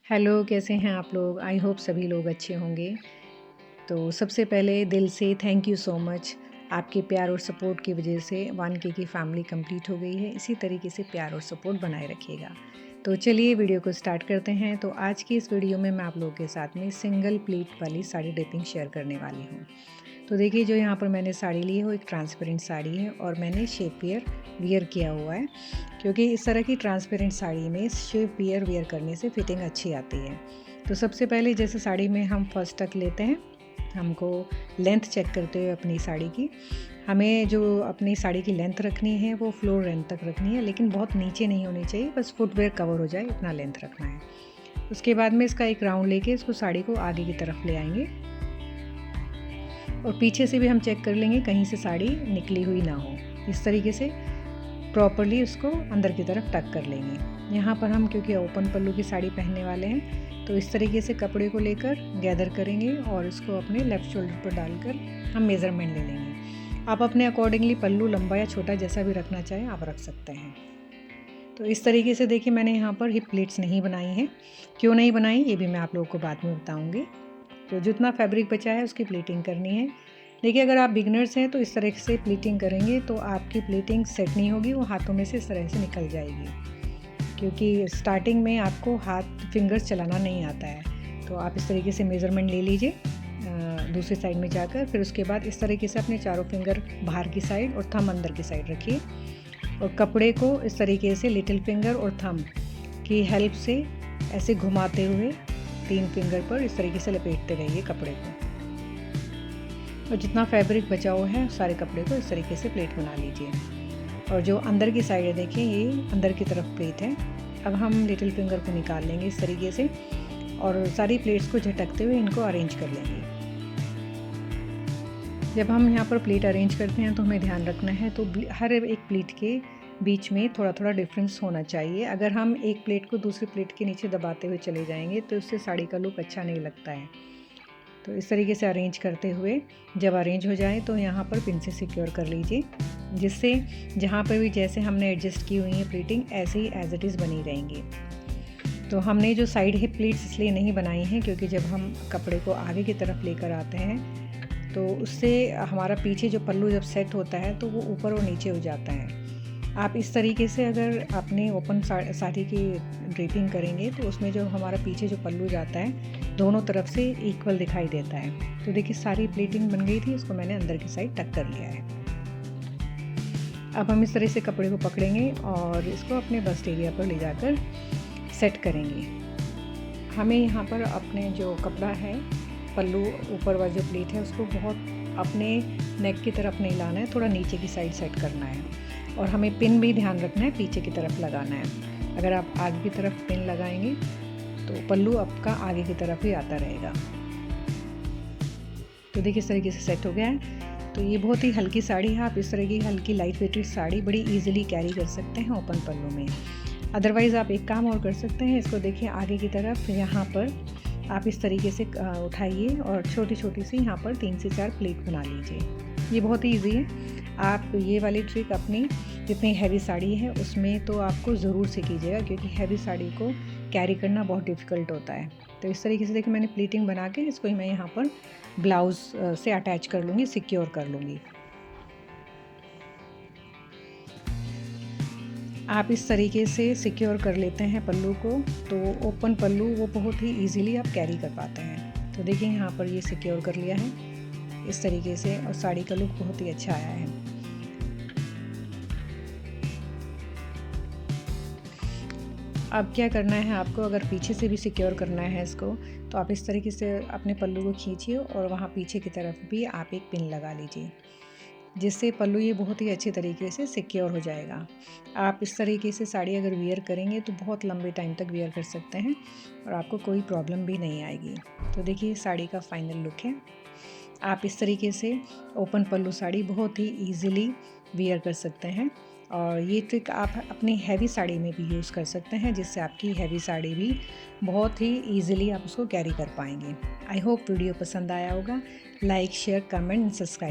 Hello, कैसे हैं आप लोग? आई होप सभी लोग अच्छे होंगे। तो सबसे पहले दिल से थैंक यू सो मच। आपके प्यार और सपोर्ट की वजह से 1K की फैमिली कंप्लीट हो गई है। इसी तरीके से प्यार और सपोर्ट बनाए रखिएगा। तो चलिए वीडियो को स्टार्ट करते हैं। तो आज की इस वीडियो में मैं आप लोगों के साथ में सिंगल प्लीट वाली साड़ी ड्रेपिंग शेयर करने वाली हूँ। तो देखिए, जो यहाँ पर मैंने साड़ी ली है वो एक ट्रांसपेरेंट साड़ी है और मैंने शेप वियर किया हुआ है, क्योंकि इस तरह की ट्रांसपेरेंट साड़ी में शेप वियर करने से फिटिंग अच्छी आती है। तो सबसे पहले जैसे साड़ी में हम फर्स्ट टक लेते हैं, हमको लेंथ चेक करते हुए अपनी साड़ी की हमें जो अपनी साड़ी की लेंथ रखनी है वो फ्लोर लेंथ तक रखनी है, लेकिन बहुत नीचे नहीं होनी चाहिए, बस फुटवेयर कवर हो जाए इतना लेंथ रखना है। उसके बाद में इसका एक राउंड लेके इसको साड़ी को आगे की तरफ ले आएंगे और पीछे से भी हम चेक कर लेंगे कहीं से साड़ी निकली हुई ना हो। इस तरीके से प्रॉपरली उसको अंदर की तरफ टक कर लेंगे। यहाँ पर हम क्योंकि ओपन पल्लू की साड़ी पहनने वाले हैं, तो इस तरीके से कपड़े को लेकर गैदर करेंगे और इसको अपने लेफ़्ट शोल्डर पर डालकर हम मेज़रमेंट ले लेंगे। आप अपने अकॉर्डिंगली पल्लू लंबा या छोटा जैसा भी रखना चाहें आप रख सकते हैं। तो इस तरीके से देखिए, मैंने यहाँ पर हिप प्लेट्स नहीं बनाई हैं। क्यों नहीं बनाई ये भी मैं आप लोगों को बाद में बताऊँगी। तो जितना फैब्रिक बचा है उसकी प्लीटिंग करनी है। देखिए, अगर आप बिगनर्स हैं तो इस तरह से प्लीटिंग करेंगे तो आपकी प्लीटिंग सेट नहीं होगी, वो हाथों में से इस तरह से निकल जाएगी, क्योंकि स्टार्टिंग में आपको फिंगर्स चलाना नहीं आता है। तो आप इस तरीके से मेज़रमेंट ले लीजिए दूसरी साइड में जाकर। फिर उसके बाद इस तरीके से अपने चारों फिंगर बाहर की साइड और थंब अंदर की साइड रखिए और कपड़े को इस तरीके से लिटिल फिंगर और थंब की हेल्प से ऐसे घुमाते हुए 3 फिंगर पर इस तरीके से लपेटते रहिए कपड़े को। और जितना फैब्रिक बचा हुआ है सारे कपड़े को इस तरीके से प्लेट बना लीजिए। और जो अंदर की साइड है, देखिए ये अंदर की तरफ प्लेट है। अब हम लिटिल फिंगर को निकाल लेंगे इस तरीके से और सारी प्लेट्स को झटकते हुए इनको अरेंज कर लेंगे। जब हम यहाँ पर प्लेट अरेंज करते हैं तो हमें ध्यान रखना है, तो हर एक प्लेट के बीच में थोड़ा थोड़ा डिफरेंस होना चाहिए। अगर हम एक प्लेट को दूसरी प्लेट के नीचे दबाते हुए चले जाएंगे तो उससे साड़ी का लुक अच्छा नहीं लगता है। तो इस तरीके से अरेंज करते हुए जब अरेंज हो जाए तो यहाँ पर पिन से सिक्योर कर लीजिए, जिससे जहाँ पर भी जैसे हमने एडजस्ट की हुई है प्लीटिंग ऐसे ही एज इट इज़ बनी रहेंगी। तो हमने जो साइड हिप प्लीट्स इसलिए नहीं बनाई हैं क्योंकि जब हम कपड़े को आगे की तरफ लेकर आते हैं तो उससे हमारा पीछे जो पल्लू जब सेट होता है तो वो ऊपर और नीचे हो जाता है। आप इस तरीके से अगर अपने ओपन साड़ी की ड्रेपिंग करेंगे तो उसमें जो हमारा पीछे जो पल्लू जाता है दोनों तरफ से इक्वल दिखाई देता है। तो देखिए, सारी प्लीटिंग बन गई थी, इसको मैंने अंदर की साइड टक कर लिया है। अब हम इस तरह से कपड़े को पकड़ेंगे और इसको अपने बस्ट एरिया पर ले जाकर सेट करेंगे। हमें यहाँ पर अपने जो कपड़ा है, पल्लू ऊपर वाला जो प्लेट है, उसको बहुत अपने नेक की तरफ नहीं लाना है, थोड़ा नीचे की साइड सेट करना है। और हमें पिन भी ध्यान रखना है, पीछे की तरफ लगाना है। अगर आप आगे की तरफ पिन लगाएंगे तो पल्लू आपका आगे की तरफ ही आता रहेगा। तो देखिए, इस तरीके से सेट हो गया है। तो ये बहुत ही हल्की साड़ी है। आप इस तरह की हल्की लाइट वेटेड साड़ी बड़ी इजीली कैरी कर सकते हैं ओपन पल्लू में। अदरवाइज़ आप एक काम और कर सकते हैं, इसको देखिए आगे की तरफ यहाँ पर आप इस तरीके से उठाइए और छोटी छोटी सी यहाँ पर 3 से 4 प्लेट बना लीजिए। ये बहुत ही ईजी है। आप ये वाली ट्रिक अपनी जितनी हैवी साड़ी है उसमें तो आपको ज़रूर से कीजिएगा, क्योंकि हैवी साड़ी को कैरी करना बहुत डिफ़िकल्ट होता है। तो इस तरीके से देखिए, मैंने प्लीटिंग बना के इसको मैं यहाँ पर ब्लाउज़ से अटैच कर लूँगी, सिक्योर कर लूँगी। आप इस तरीके से सिक्योर कर लेते हैं पल्लू को तो ओपन पल्लू वो बहुत ही इजीली आप कैरी कर पाते हैं। तो देखिए, यहाँ पर ये सिक्योर कर लिया है इस तरीके से और साड़ी का लुक बहुत ही अच्छा आया है। अब क्या करना है आपको, अगर पीछे से भी सिक्योर करना है इसको, तो आप इस तरीके से अपने पल्लू को खींचिए और वहाँ पीछे की तरफ भी आप एक पिन लगा लीजिए, जिससे पल्लू ये बहुत ही अच्छे तरीके से सिक्योर हो जाएगा। आप इस तरीके से साड़ी अगर वियर करेंगे तो बहुत लंबे टाइम तक वियर कर सकते हैं और आपको कोई प्रॉब्लम भी नहीं आएगी। तो देखिए, साड़ी का फाइनल लुक है। आप इस तरीके से ओपन पल्लू साड़ी बहुत ही ईजिली वियर कर सकते हैं और ये ट्रिक आप अपनी हैवी साड़ी में भी यूज़ कर सकते हैं, जिससे आपकी हैवी साड़ी भी बहुत ही ईजिली आप उसको कैरी कर पाएंगे। आई होप वीडियो पसंद आया होगा। Like, share, comment and subscribe.